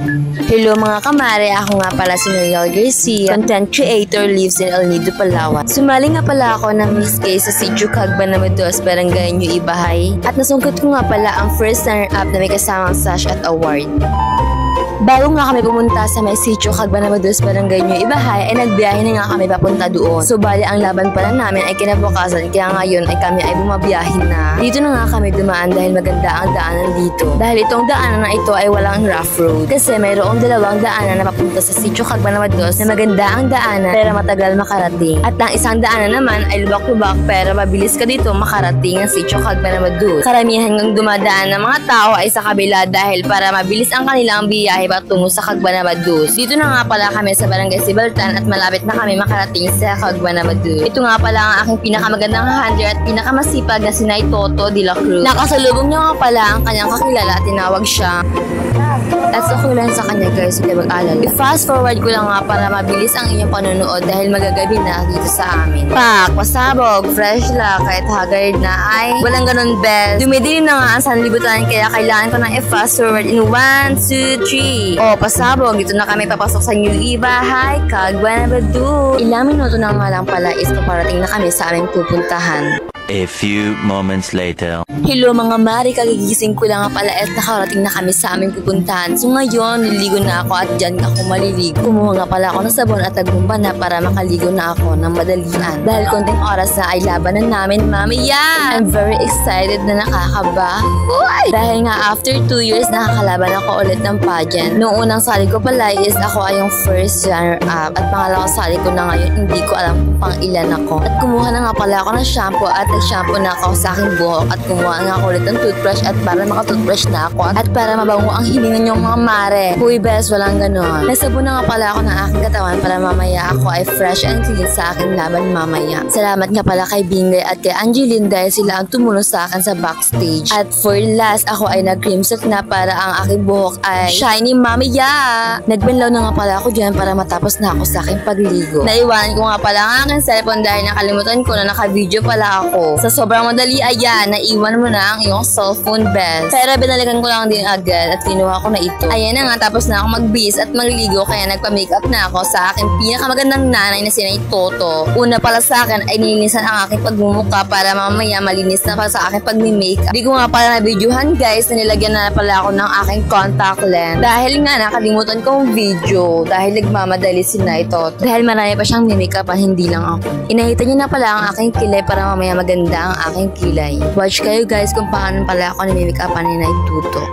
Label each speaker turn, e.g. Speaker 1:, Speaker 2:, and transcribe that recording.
Speaker 1: Hello mga kamare, ako nga pala si Noel Garcia, content creator, lives in El Nido, Palawan. Sumali nga pala ako ng Miss K sa Sitio Cagban na Mados, Barangay New Ibahay. At nasungkot ko nga pala ang first runner-up na may kasamang sash at award. Bago nga kami pumunta sa may Sitio Cagban na Mados, Barangay New Ibahay, ay nagbiyahe na nga kami papunta doon. So bali ang laban pala namin ay kinabukasan, kaya ngayon ay kami ay bumabiyahin na. Dito na nga kami dumaan dahil maganda ang daanan dito. Dahil itong daanan na ito ay walang rough road. Kasi mayroong dalawang daanan na papunta sa Sitio Cagban na Mados na maganda ang daanan pero matagal makarating. At ang isang daanan naman ay lubak-lubak pero mabilis ka dito makarating ang Sitio Cagban na Mados. Karamihan ng dumadaan ng mga tao ay sa kabila dahil para mabilis ang kanilang biyahe patungo sa Cagban na Mados. Dito na nga pala kami sa Barangay Sibaltan at malapit na kami makarating sa Cagban na Mados. Ito nga pala ang aking pinakamagandang handler at pinakamasipag na si Nay Toto de la Cruz. Nakasalubong niya nga pala ang kanyang kakilala at tinawag siya. At okay lang sa kanya guys, hindi mag-alala. I-fast forward ko lang nga para mabilis ang inyong panonood dahil magagabi na dito sa amin. Pak, pasabog, fresh la, kahit haggard na ay walang ganun best. Dumidilim na nga ang sanlibutan kaya kailangan ko ng i-fast forward in 1, 2, 3. O, pasabog, dito na kami papasok sa New Ibahay, Cagban na Mados. Ilang minuto na nga lang pala is paparating na kami sa aming pupuntahan.
Speaker 2: A few moments later.
Speaker 1: Hello mga mari, kagigising ko lang nga pala at nakarating na kami sa aming pupuntahan. So ngayon, niligo na ako at dyan ako maliligo. Kumuha nga pala ako ng sabon at nagmumba na para makaligo na ako ng madalian. Dahil konting oras na ay labanan namin mamaya. I'm very excited na nakakaba. Uy! Dahil nga after 2 years nakakalaban ako ulit ng pageant. Noong unang sali ko pala is ako ay yung first runner-up. At pangalawang sali ko na ngayon, hindi ko alam kung pang ilan ako. At kumuha na nga pala ako ng shampoo at nag-shampoo na ako sa aking buhok at kumuha nga ako ulit ng toothbrush at para makatoothbrush na ako at para mabango ang hininga niyong mga mare. Huy best, walang ganon. Nagsabon na nga pala ako ng aking katawan para mamaya ako ay fresh and clean sa aking laban mamaya. Salamat nga pala kay Bingay at kay Angeline dahil sila ang tumulong sa akin sa backstage. At for last, ako ay nag-creamsock na para ang aking buhok ay shiny mamaya. Nagbanlaw na nga pala ako dyan para matapos na ako sa aking pagligo. Naiwanan ko nga pala ang aking cellphone dahil nakalimutan ko na naka-video pala ako. Sa sobrang madali, ayan, naiwan mo na ang iyong cellphone best. Pero binalikan ko lang din agad at kinuha ko na ito. Ayan na nga, tapos na ako magbihis at magligo kaya nagpa-makeup na ako sa aking pinakamagandang nanay na si Nay Toto. Una pala sa akin ay nilinisan ang aking pagmumuka para mamaya malinis na pa sa aking pagmi-makeup. Di ko nga pala na-videohan guys na nilagyan na pala ako ng aking contact lens. Dahil nga nakalimutan kong video dahil nagmamadali si Nay Toto. Dahil marami pa siyang ni-makeupan, hindi lang ako. Inahita niya na pala ang aking kilay para mamaya maganda ang aking kilay. Watch kayo guys kung paano pala ako ni-makeupan ni Nay Toto.